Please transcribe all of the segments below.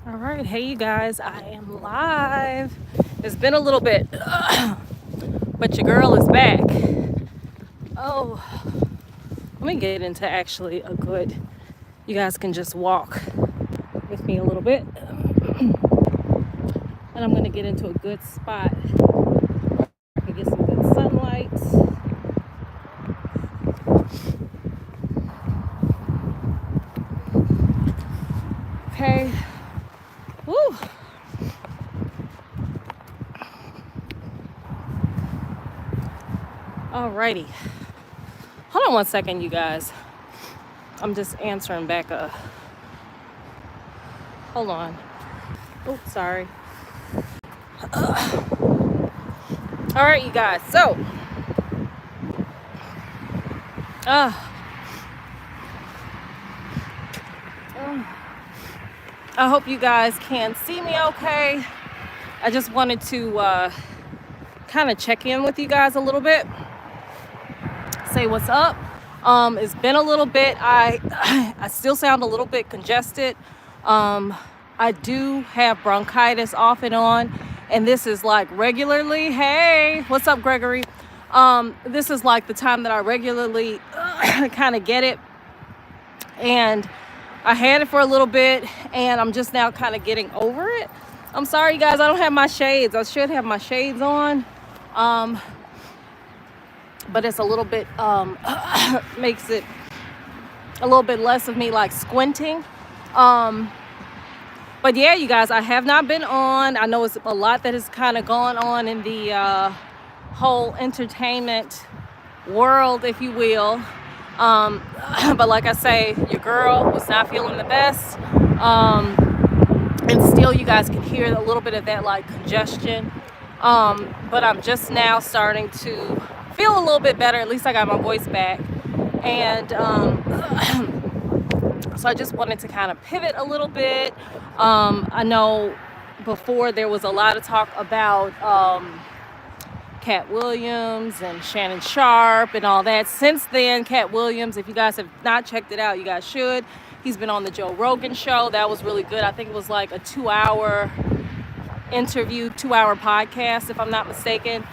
All right, hey you guys, I am live. It's been a little bit, but your girl is back. Oh, let me get into actually a good, you guys can just walk with me a little bit. And I'm gonna get into a good spot where I can get some good sunlight. Okay, woo. Alrighty. Hold on one second, you guys. I'm just answering back hold on. Oh, sorry. All right, you guys. So, uh, I hope you guys can see me okay. I just wanted to kind of check in with you guys a little bit. Say what's up. It's been a little bit. I still sound a little bit congested. I do have bronchitis off and on, and this is like regularly. Hey, what's up, Gregory? This is like the time that I regularly kind of get it, and I had it for a little bit, and I'm just now kind of getting over it. I'm sorry, you guys. I don't have my shades. I should have my shades on. But it's a little bit, makes it a little bit less of me like squinting. But yeah, you guys, I have not been on. I know it's a lot that has kind of gone on in the whole entertainment world, if you will. But like I say, your girl was not feeling the best. And still you guys can hear a little bit of that like congestion. But I'm just now starting to feel a little bit better. At least I got my voice back. And so I just wanted to kind of pivot a little bit. I know before there was a lot of talk about Katt Williams and Shannon Sharpe and all that. Since then, Katt Williams, if you guys have not checked it out, you guys should. He's been on the Joe Rogan show. That was really good. I think it was like a 2-hour interview, 2-hour podcast, if I'm not mistaken.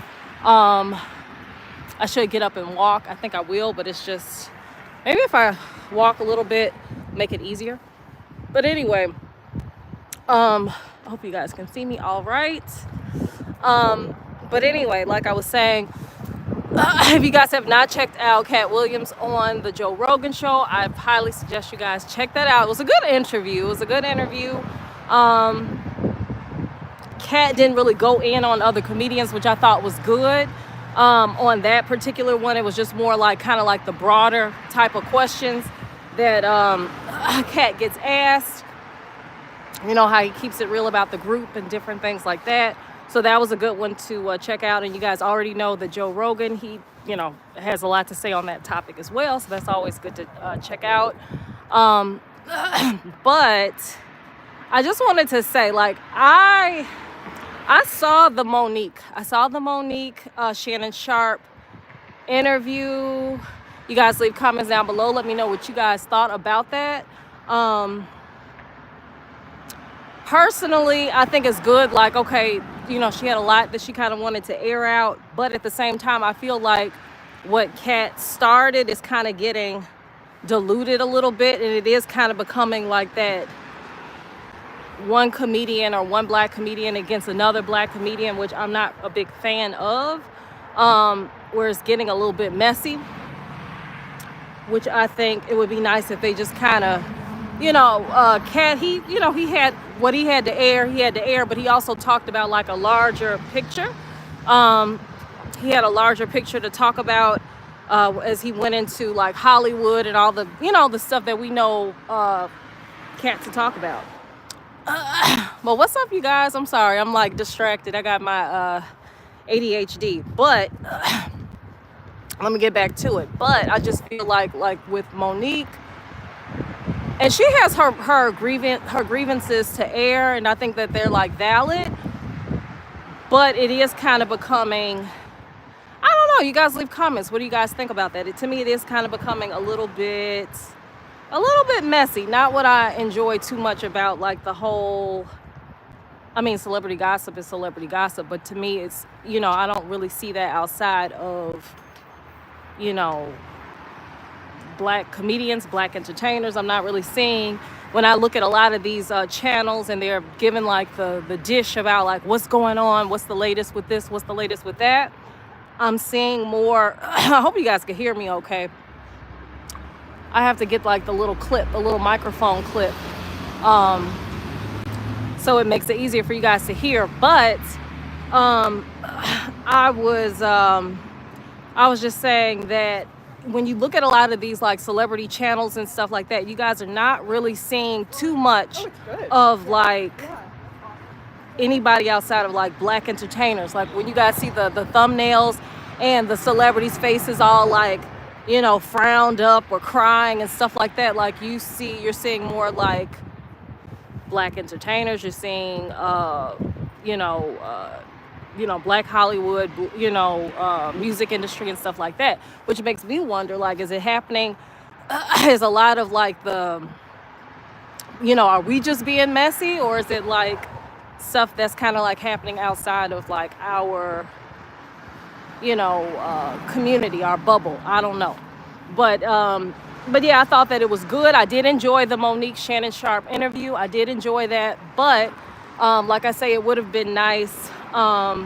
I should get up and walk. I think I will, but it's just, maybe if I walk a little bit, make it easier. But anyway, I hope you guys can see me all right. But anyway, like I was saying, if you guys have not checked out Katt Williams on the Joe Rogan show, I highly suggest you guys check that out. It was a good interview. Katt didn't really go in on other comedians, which I thought was good. On that particular one, it was just more like kind of like the broader type of questions that Katt gets asked. You know, how he keeps it real about the group and different things like that. So that was a good one to check out. And you guys already know that Joe Rogan, he, you know, has a lot to say on that topic as well. So that's always good to check out. But I just wanted to say, like, I saw the Monique Shannon Sharpe interview. You guys leave comments down below. Let me know what you guys thought about that. Personally, I think it's good. Like, okay, you know, she had a lot that she kind of wanted to air out. But at the same time, I feel like what Katt started is kind of getting diluted a little bit. And it is kind of becoming like that one comedian or one black comedian against another black comedian, which I'm not a big fan of, where it's getting a little bit messy, which I think it would be nice if they just kind of, you know, Katt, he had what he had to air, but he also talked about like a larger picture. He had a larger picture to talk about as he went into like Hollywood and all the, you know, the stuff that we know Katt to talk about. But what's up, you guys? I'm sorry, I'm like distracted. I got my ADHD, but let me get back to it. But I just feel like with Monique, and she has her grievances to air, and I think that they're like valid. But it is kind of becoming, I don't know. You guys leave comments. What do you guys think about that? To me, it is kind of becoming a little bit a little bit messy. Not what I enjoy too much about like the whole, I mean, celebrity gossip is celebrity gossip, but to me, it's, I don't really see that outside of, you know, black comedians, black entertainers. I'm not really seeing, when I look at a lot of these channels and they're giving like the dish about like what's going on, what's the latest with this, what's the latest with that. I'm seeing more, I hope you guys can hear me okay. I have to get like the little clip, a little microphone clip. So it makes it easier for you guys to hear. But I was just saying that when you look at a lot of these like celebrity channels and stuff like that, you guys are not really seeing too much of like anybody outside of like black entertainers. Like when you guys see the thumbnails and the celebrities' faces all like, frowned up or crying and stuff like that, like you're seeing more like black entertainers. You're seeing black Hollywood, music industry and stuff like that, which makes me wonder, like, is it happening? Is a lot of like the, are we just being messy, or is it like stuff that's kind of like happening outside of like our, community, our bubble? I don't know. But yeah, I thought that it was good. I did enjoy the Monique Shannon Sharpe interview. I did enjoy that. But like I say, it would have been nice. It got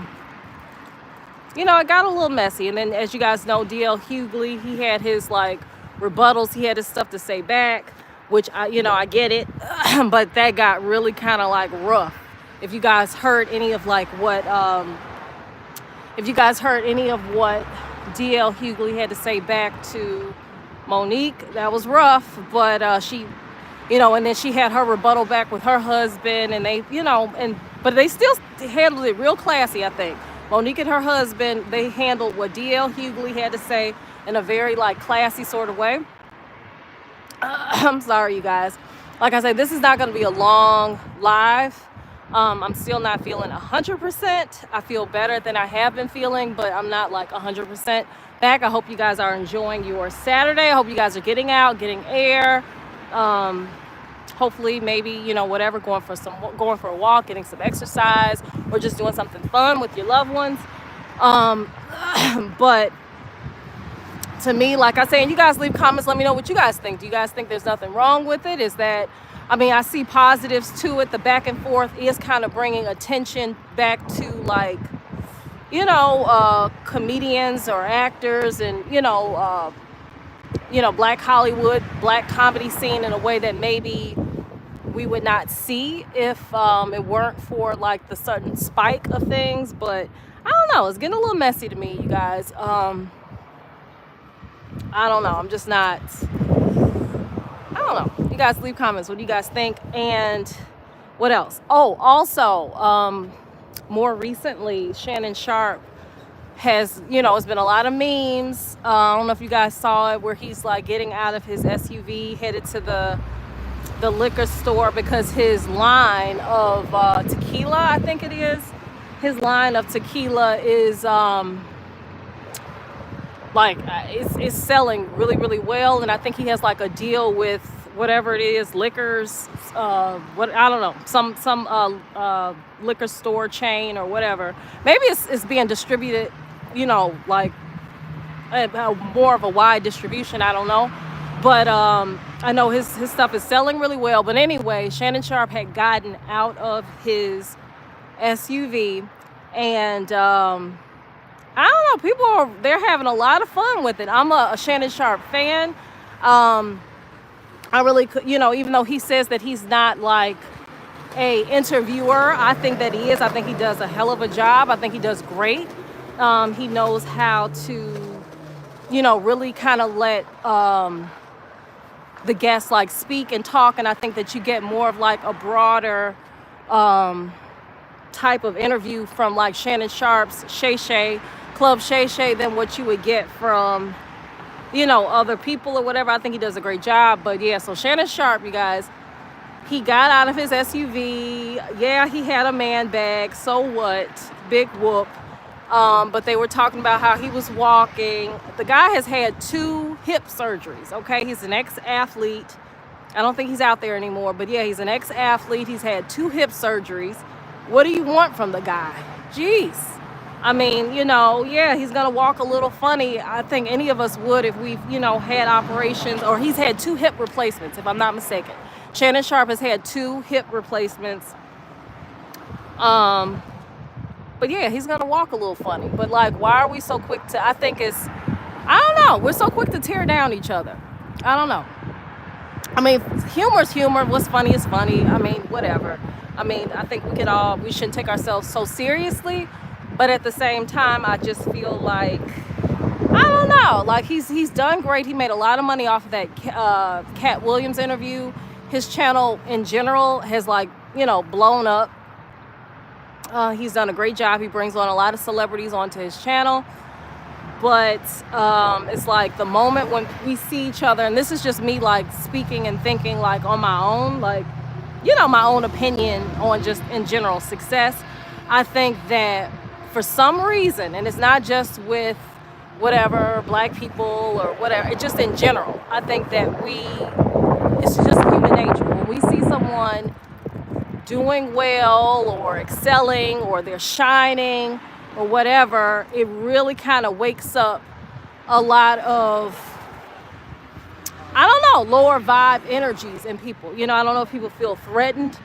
a little messy. And then, as you guys know, DL Hughley, he had his like rebuttals. He had his stuff to say back, which I get it. But that got really kind of like rough. If you guys heard any of like what, DL Hughley had to say back to Monique, that was rough. But she, and then she had her rebuttal back with her husband, and they, but they still handled it real classy, I think. Monique and her husband, they handled what DL Hughley had to say in a very like classy sort of way. I'm sorry, you guys. Like I said, this is not going to be a long live. I'm still not feeling 100%. I feel better than I have been feeling, but I'm not like 100% back. I hope you guys are enjoying your Saturday. I hope you guys are getting out, getting air. Hopefully, maybe, whatever, going for a walk, getting some exercise, or just doing something fun with your loved ones. But to me, like I say, and you guys leave comments, let me know what you guys think. Do you guys think there's nothing wrong with it? Is that, I see positives to it. The back and forth is kind of bringing attention back to like, comedians or actors and, black Hollywood, black comedy scene in a way that maybe we would not see if it weren't for like the sudden spike of things. But I don't know, it's getting a little messy to me, you guys. I don't know, I'm just not, I don't know. You guys leave comments, what do you guys think? And what else? Oh, also, more recently, Shannon Sharpe has, it's been a lot of memes. I don't know if you guys saw it, where he's like getting out of his SUV, headed to the liquor store, because his line of tequila, I think it is, his line of tequila is it's selling really, really well. And I think he has like a deal with whatever it is, liquors, I don't know, some liquor store chain or whatever. Maybe it's being distributed, like more of a wide distribution, I don't know. But I know his stuff is selling really well. But anyway, Shannon Sharpe had gotten out of his SUV, and I don't know, they're having a lot of fun with it. I'm a Shannon Sharpe fan. I really could, even though he says that he's not like a interviewer, I think that he is. I think he does a hell of a job. I think he does great. He knows how to, really kind of let the guests like speak and talk. And I think that you get more of like a broader type of interview from like Shannon Sharpe's Club Shay Shay than what you would get from, other people or whatever. I think he does a great job. But yeah, so Shannon Sharpe, you guys, he got out of his SUV. Yeah, he had a man bag. So what? Big whoop. But they were talking about how he was walking. The guy has had 2 hip surgeries, okay? He's an ex-athlete. I don't think he's out there anymore, but yeah, he's an ex-athlete. He's had 2 hip surgeries. What do you want from the guy? Jeez. I mean, yeah, he's gonna walk a little funny. I think any of us would if we've, had operations, or he's had 2 hip replacements, if I'm not mistaken. Shannon Sharpe has had 2 hip replacements. But yeah, he's gonna walk a little funny. But like, why are we so quick to? I don't know. We're so quick to tear down each other. I don't know. I mean, humor's humor. What's funny is funny. I mean, whatever. I mean, I think we shouldn't take ourselves so seriously. But at the same time, I just feel like, I don't know. Like, he's done great. He made a lot of money off of that Katt Williams interview. His channel in general has blown up. He's done a great job. He brings on a lot of celebrities onto his channel. But it's like the moment when we see each other, and this is just me like speaking and thinking like on my own, like, my own opinion on just in general success. I think that for some reason, and it's not just with whatever black people or whatever, it's just in general, I think that it's just human nature. When we see someone doing well or excelling or they're shining or whatever, it really kind of wakes up a lot of, I don't know, lower vibe energies in people. I don't know if people feel threatened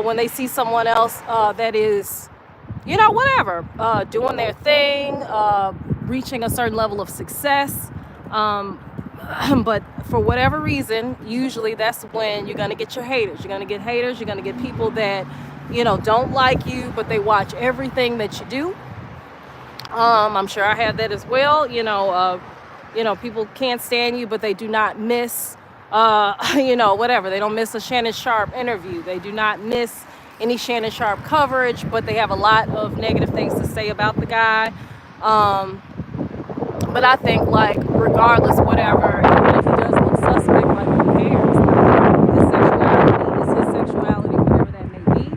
when they see someone else that is, whatever, doing their thing, reaching a certain level of success. But for whatever reason, usually that's when you're going to get your haters. You're going to get haters. You're going to get people that, don't like you, but they watch everything that you do. I'm sure I had that as well. People can't stand you, but they do not miss, whatever. They don't miss a Shannon Sharpe interview. They do not miss any Shannon Sharpe coverage, but they have a lot of negative things to say about the guy. But I think, like, regardless, whatever, even if he does look suspect, like, who cares? Like, his sexuality is his sexuality, whatever that may be.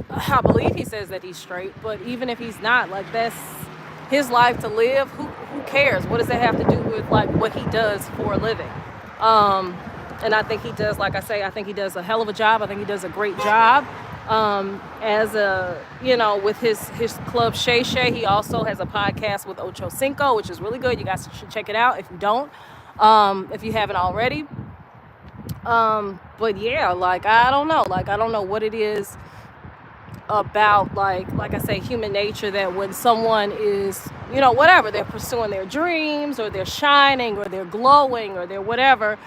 I believe he says that he's straight, but even if he's not, like, that's his life to live. Who cares? What does that have to do with, like, what he does for a living? And I think he does, like I say, I think he does a hell of a job. I think he does a great job. As a, with his club Shay Shay. He also has a podcast with Ocho Cinco, which is really good. You guys should check it out if you don't, if you haven't already. But yeah, like, I don't know. Like, I don't know what it is about, like I say, human nature, that when someone is, whatever, they're pursuing their dreams, or they're shining, or they're glowing, or they're whatever,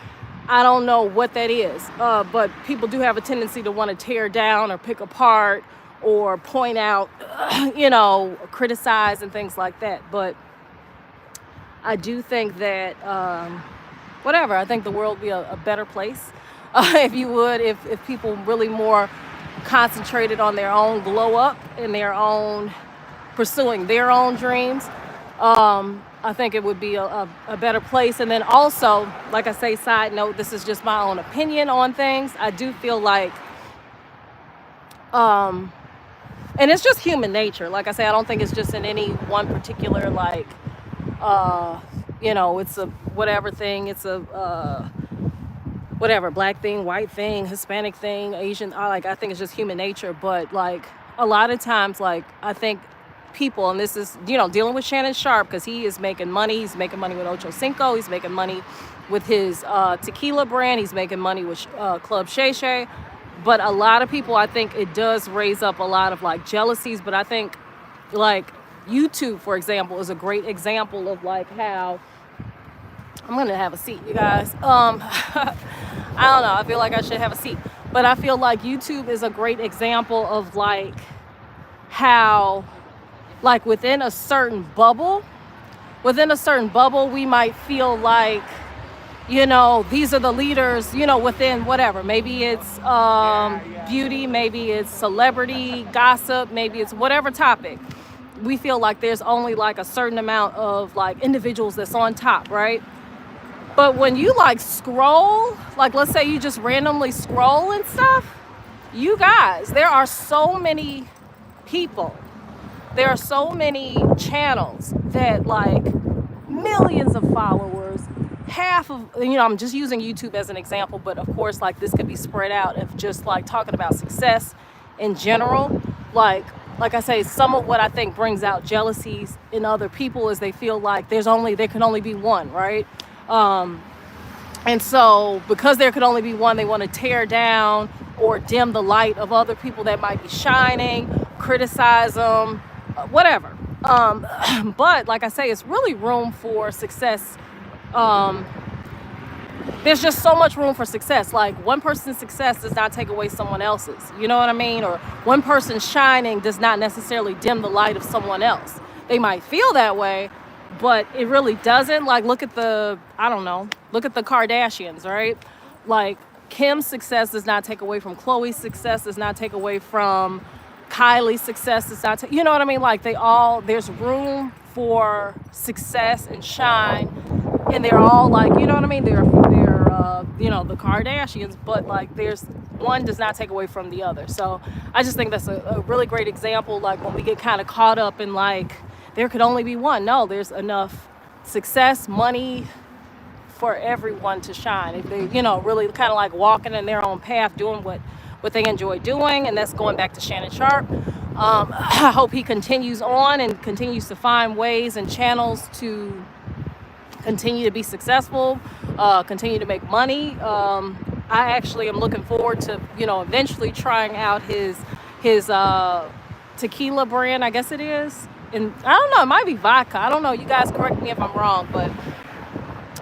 I don't know what that is, but people do have a tendency to want to tear down or pick apart or point out, criticize and things like that. But I do think that, whatever, I think the world would be a better place, if people really more concentrated on their own glow up and their own pursuing their own dreams. I think it would be a better place. And then also, like I say, side note, this is just my own opinion on things. I do feel like, and it's just human nature. Like I say, I don't think it's just in any one particular, like, it's a whatever thing. It's a whatever, black thing, white thing, Hispanic thing, Asian. I think it's just human nature. But like a lot of times, like, I think people, and this is, dealing with Shannon Sharpe, because he is making money. He's making money with Ocho Cinco. He's making money with his tequila brand. He's making money with Club Shay Shay. But a lot of people, I think it does raise up a lot of, like, jealousies. But I think, like, YouTube, for example, is a great example of, like, how, I'm going to have a seat, you guys. I don't know. I feel like I should have a seat. But I feel like YouTube is a great example of, like, how, like, within a certain bubble, we might feel like, these are the leaders, within whatever. Maybe it's beauty, maybe it's celebrity, gossip, maybe it's whatever topic. We feel like there's only, like, a certain amount of, like, individuals that's on top, right? But when you, like, scroll, like, let's say you just randomly scroll and stuff, you guys, there are so many people. There are so many channels that, like, millions of followers, half of, I'm just using YouTube as an example, but of course, like this could be spread out of just like talking about success in general. Like I say, some of what I think brings out jealousies in other people is they feel like there can only be one, right? And so because there could only be one, they want to tear down or dim the light of other people that might be shining, criticize them, whatever. But like I say, it's really room for success. There's just so much room for success. Like one person's success does not take away someone else's, you know what I mean? Or one person's shining does not necessarily dim the light of someone else. They might feel that way, but it really doesn't. Like look at the Kardashians, right? Like Kim's success does not take away from Khloe's success, does not take away from Kylie's success, does not you know what I mean? Like there's room for success and shine, and they're all like, you know what I mean? They're the Kardashians, but like there's one does not take away from the other. So I just think that's a really great example. Like when we get kind of caught up in like there could only be one. No, there's enough success, money for everyone to shine. If they, really kind of like walking in their own path, doing what they enjoy doing. And that's going back to Shannon Sharpe. I hope he continues on and continues to find ways and channels to continue to be successful, continue to make money. I actually am looking forward to, eventually trying out his tequila brand, I guess it is. And I don't know, it might be vodka. I don't know. You guys correct me if I'm wrong, but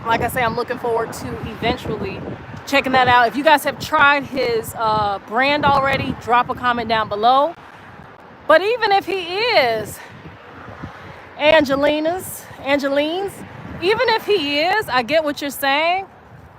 like I say, I'm looking forward to eventually checking that out. If you guys have tried his brand already, drop a comment down below. But even if he is Angeline's, even if he is, I get what you're saying.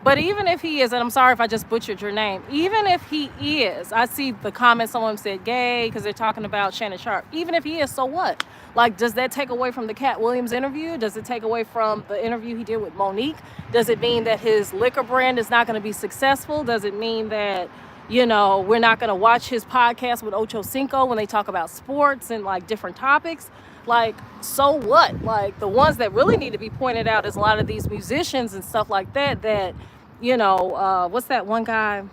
But even if he is, and I'm sorry if I just butchered your name, even if he is, I see the comment, someone said gay because they're talking about Shannon Sharpe. Even if he is, so what? Like, does that take away from the Katt Williams interview? Does it take away from the interview he did with Monique? Does it mean that his liquor brand is not going to be successful? Does it mean that, we're not going to watch his podcast with Ocho Cinco when they talk about sports and like different topics? Like, so what? Like, the ones that really need to be pointed out is a lot of these musicians and stuff like that, what's that one guy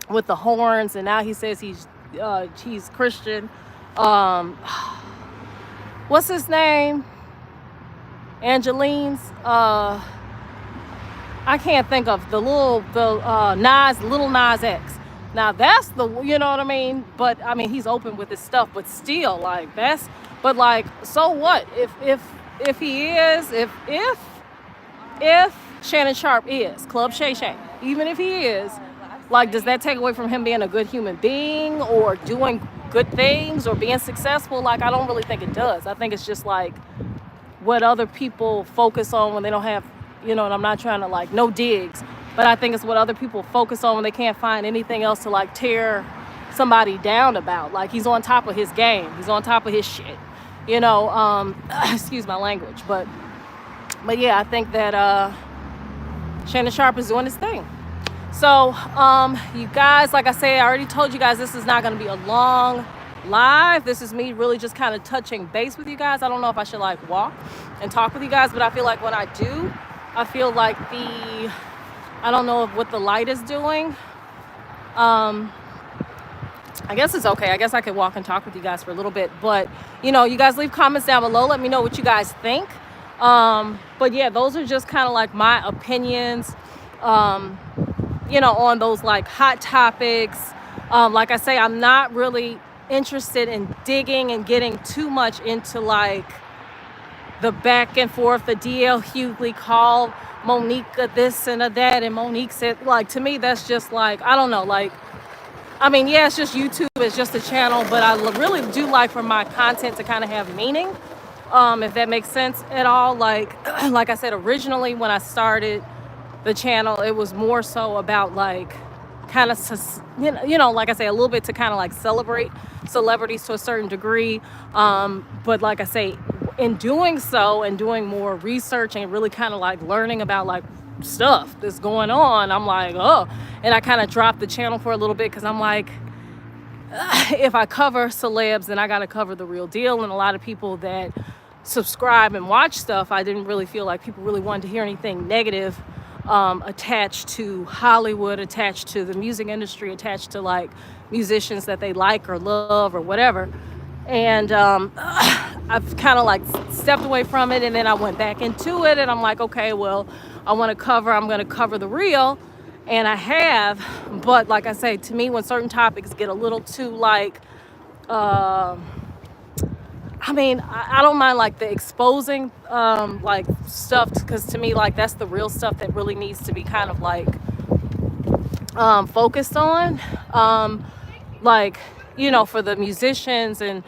with the horns and now he says he's Christian. What's his name? Angeline's. I can't think of Lil Nas X. Now that's you know what I mean? But I mean, he's open with his stuff, but still like but like, so what? If he is, if Shannon Sharpe is Club Shay Shay, even if he is, like, does that take away from him being a good human being or doing good things or being successful? Like, I don't really think it does. I think it's just like what other people focus on when they don't have, and I'm not trying to like, no digs, but I think it's what other people focus on when they can't find anything else to like tear somebody down about. Like, he's on top of his game. He's on top of his shit, excuse my language. But yeah, I think that Shannon Sharpe is doing his thing. So, you guys, like I say, I already told you guys this is not going to be a long live. This is me really just kind of touching base with you guys. I don't know if I should like walk and talk with you guys, but I feel like when I do, I feel like I don't know what the light is doing. I guess it's okay. I guess I could walk and talk with you guys for a little bit, but you guys leave comments down below. Let me know what you guys think. But yeah, those are just kind of like my opinions, on those like hot topics. Like I say, I'm not really interested in digging and getting too much into like the back and forth, the DL Hughley call Monique a this and a that, and Monique said, like, to me, that's just like, I don't know, like, I mean, yeah, it's just YouTube, it's just a channel, but I really do like for my content to kind of have meaning, if that makes sense at all. Like I said, originally when I started the channel, it was more so about like kind of, like I say, a little bit to kind of like celebrate celebrities to a certain degree. But like I say, in doing so and doing more research and really kind of like learning about like stuff that's going on, I'm like, oh, and I kind of dropped the channel for a little bit because I'm like, if I cover celebs, then I got to cover the real deal. And a lot of people that subscribe and watch stuff, I didn't really feel like people really wanted to hear anything negative attached to Hollywood, attached to the music industry, attached to like musicians that they like or love or whatever. And I've kind of like stepped away from it, and then I went back into it, and I'm like, okay, well, I'm going to cover the real, and I have. But like I say, to me, when certain topics get a little too like, I don't mind like the exposing like stuff, because to me, like, that's the real stuff that really needs to be kind of like focused on, like, for the musicians and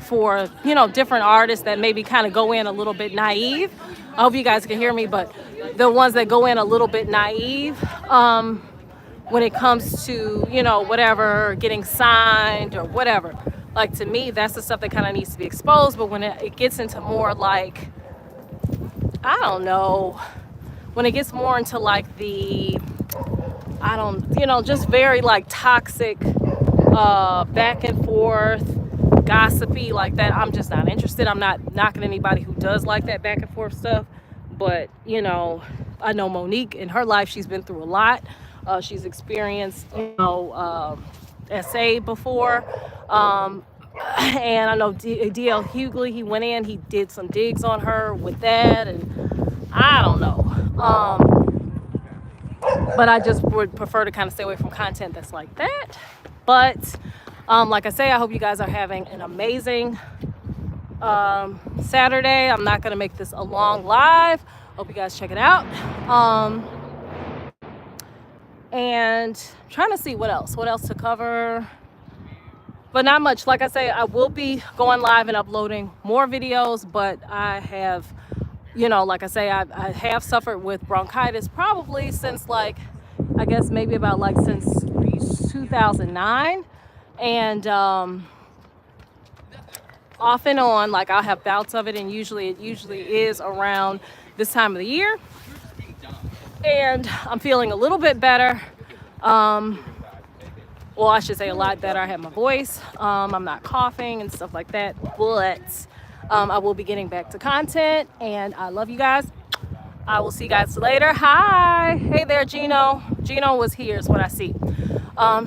for different artists that maybe kind of go in a little bit naive. I hope you guys can hear me, but the ones that go in a little bit naive when it comes to whatever, getting signed or whatever. Like, to me, that's the stuff that kind of needs to be exposed. But when it gets into more like, I don't know, when it gets more into like the, just very like toxic, back and forth, gossipy like that, I'm just not interested. I'm not knocking anybody who does like that back and forth stuff. But, I know Monique, in her life, she's been through a lot. She's experienced, SA before. And I know DL Hughley, he went in, he did some digs on her with that, and I don't know. But I just would prefer to kind of stay away from content that's like that. But like I say, I hope you guys are having an amazing Saturday. I'm not going to make this a long live. Hope you guys check it out. And I'm trying to see what else to cover. But not much. Like I say, I will be going live and uploading more videos, but I have, like I say, I have suffered with bronchitis probably since like, I guess maybe about like since 2009. And off and on, like, I'll have bouts of it, and usually is around this time of the year. And I'm feeling a little bit better. Well, I should say a lot better. I have my voice. I'm not coughing and stuff like that. But I will be getting back to content, and I love you guys. I will see you guys later. Hi. Hey there, Gino. Gino was here is what I see.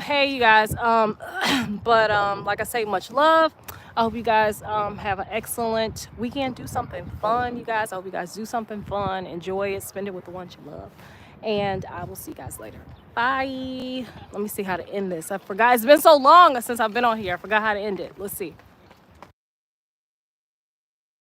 Hey, you guys. But like I say, much love. I hope you guys have an excellent weekend. Do something fun, you guys. I hope you guys do something fun. Enjoy it. Spend it with the ones you love. And I will see you guys later. Bye. Let me see how to end this. I forgot. It's been so long since I've been on here. I forgot how to end it. Let's see.